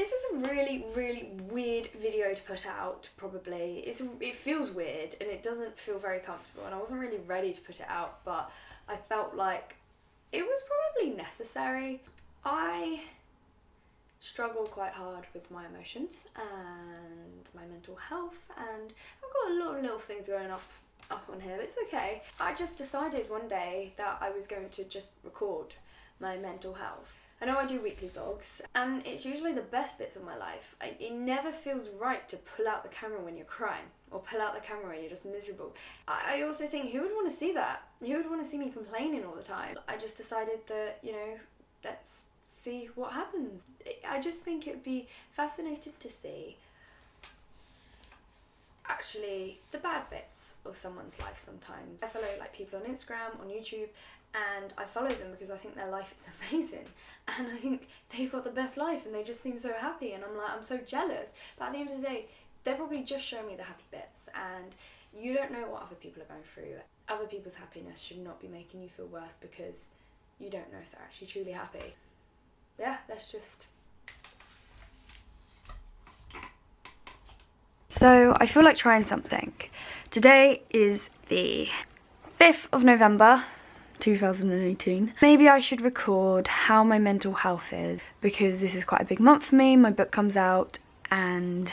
This is a really, really weird video to put out, probably. It feels weird and it doesn't feel very comfortable, and I wasn't really ready to put it out, but I felt like it was probably necessary. I struggle quite hard with my emotions and my mental health, and I've got a lot of little things going up on here, but it's okay. I just decided one day that I was going to just record my mental health. I know I do weekly vlogs, and it's usually the best bits of my life. It never feels right to pull out the camera when you're crying, or pull out the camera when you're just miserable. I also think, who would want to see that? Who would want to see me complaining all the time? I just decided that, you know, let's see what happens. I just think it would be fascinating to see actually the bad bits of someone's life sometimes. I follow like people on Instagram, on YouTube, and I follow them because I think their life is amazing, and I think they've got the best life and they just seem so happy, and I'm so jealous. But at the end of the day, they're probably just showing me the happy bits, and you don't know what other people are going through. Other people's happiness should not be making you feel worse because you don't know if they're actually truly happy. Yeah, let's just... So I feel like trying something. Today is the 5th of November 2018. Maybe I should record how my mental health is, because this is quite a big month for me. My book comes out and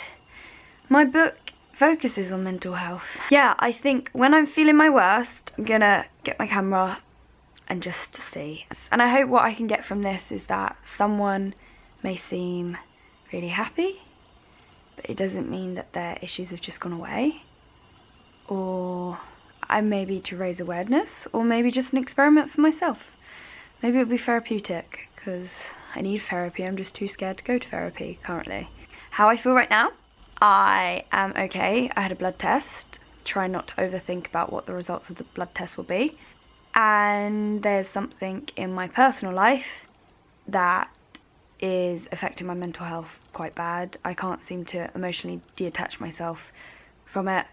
my book focuses on mental health. Yeah, I think when I'm feeling my worst, I'm gonna get my camera and just see. And I hope what I can get from this is that someone may seem really happy, but it doesn't mean that their issues have just gone away. Or maybe to raise awareness, or maybe just an experiment for myself. Maybe it'll be therapeutic, because I need therapy. I'm just too scared to go to therapy currently. How I feel right now? I am okay. I had a blood test. Try not to overthink about what the results of the blood test will be. And there's something in my personal life that is affecting my mental health quite bad. I can't seem to emotionally detach myself from it.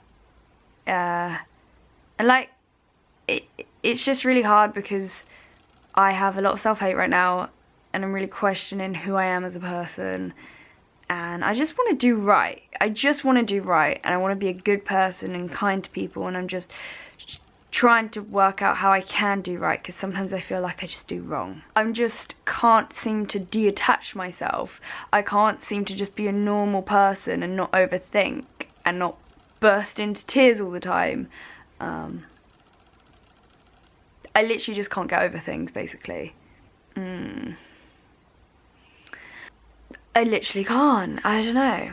And like, it's just really hard because I have a lot of self-hate right now, and I'm really questioning who I am as a person, and I just want to do right. I just want to do right, and I want to be a good person and kind to people, and I'm just trying to work out how I can do right, because sometimes I feel like I just do wrong. I just can't seem to detach myself. I can't seem to just be a normal person and not overthink and not burst into tears all the time. I literally just can't get over things, basically. I literally can't. I don't know.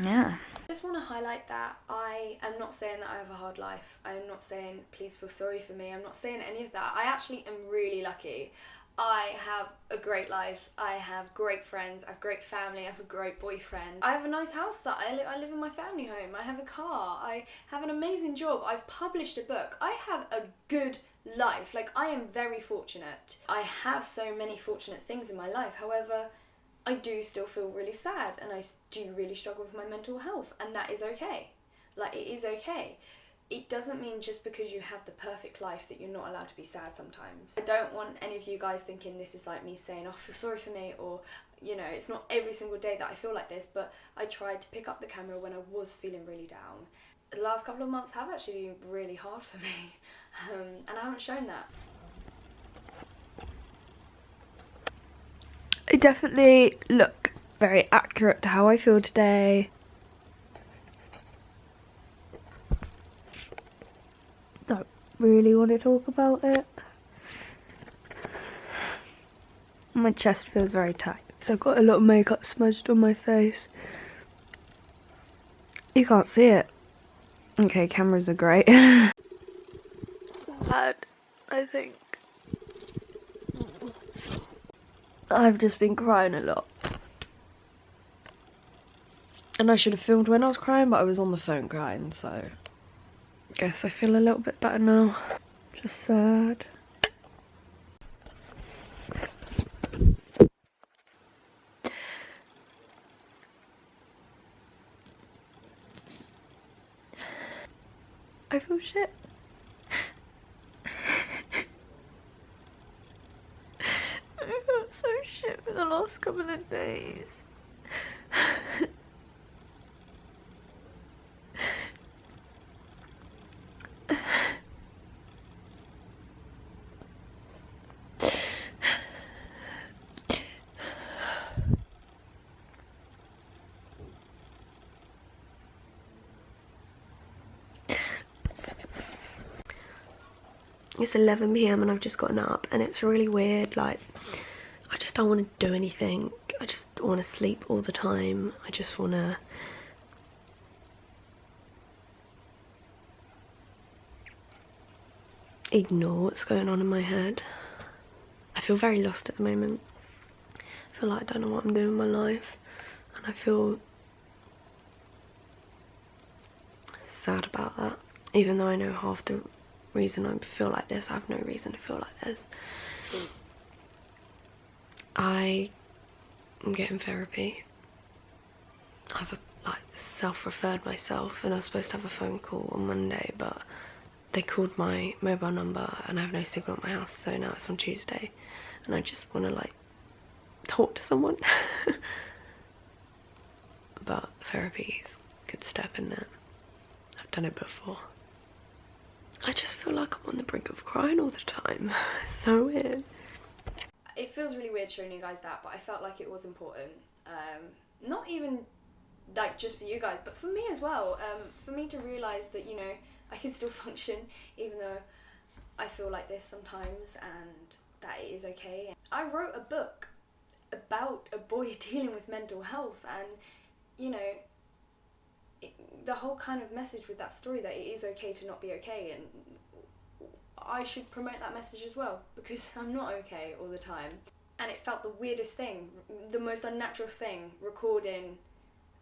Yeah. I just want to highlight that I am not saying that I have a hard life. I am not saying please feel sorry for me. I'm not saying any of that. I actually am really lucky. I have a great life. I have great friends. I have great family. I have a great boyfriend. I have a nice house that I live in my family home. I have a car. I have an amazing job. I've published a book. I have a good life. Like, I am very fortunate. I have so many fortunate things in my life. However, I do still feel really sad, and I do really struggle with my mental health, and that is okay. Like, it is okay. It doesn't mean just because you have the perfect life that you're not allowed to be sad sometimes. I don't want any of you guys thinking this is like me saying, oh, feel sorry for me, or, you know, it's not every single day that I feel like this, but I tried to pick up the camera when I was feeling really down. The last couple of months have actually been really hard for me, and I haven't shown that. I definitely look very accurate to how I feel today. Don't really want to talk about it. My chest feels very tight, so I've got a lot of makeup smudged on my face. You can't see it. Okay, cameras are great. Sad, I think. I've just been crying a lot. And I should have filmed when I was crying, but I was on the phone crying, so I guess I feel a little bit better now. Just sad. I feel shit. I felt so shit for the last couple of days. It's 11 p.m. and I've just gotten up, and it's really weird. Like, I just don't want to do anything. I just want to sleep all the time. I just want to ignore what's going on in my head. I feel very lost at the moment. I feel like I don't know what I'm doing in my life, and I feel sad about that. Even though I know half the reason I feel like this, I have no reason to feel like this. I am getting therapy. I've like self-referred myself, and I was supposed to have a phone call on Monday, but they called my mobile number and I have no signal at my house, so now it's on Tuesday, and I just want to like talk to someone. But therapy is a good step in it. I've done it before. I just feel like I'm on the brink of crying all the time. It's so weird. It feels really weird showing you guys that, but I felt like it was important. Not even like just for you guys, but for me as well. For me to realise that, you know, I can still function even though I feel like this sometimes, and that it is okay. I wrote a book about a boy dealing with mental health, and, you know, the whole kind of message with that story, that it is okay to not be okay, and I should promote that message as well, because I'm not okay all the time. And it felt the weirdest thing, the most unnatural thing, recording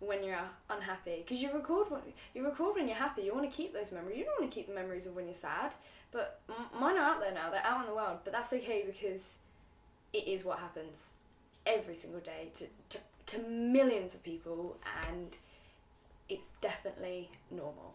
when you're unhappy, because you record when you're happy. You want to keep those memories. You don't want to keep the memories of when you're sad. But mine are out there now. They're out in the world. But that's okay, because it is what happens every single day to millions of people, and it's definitely normal.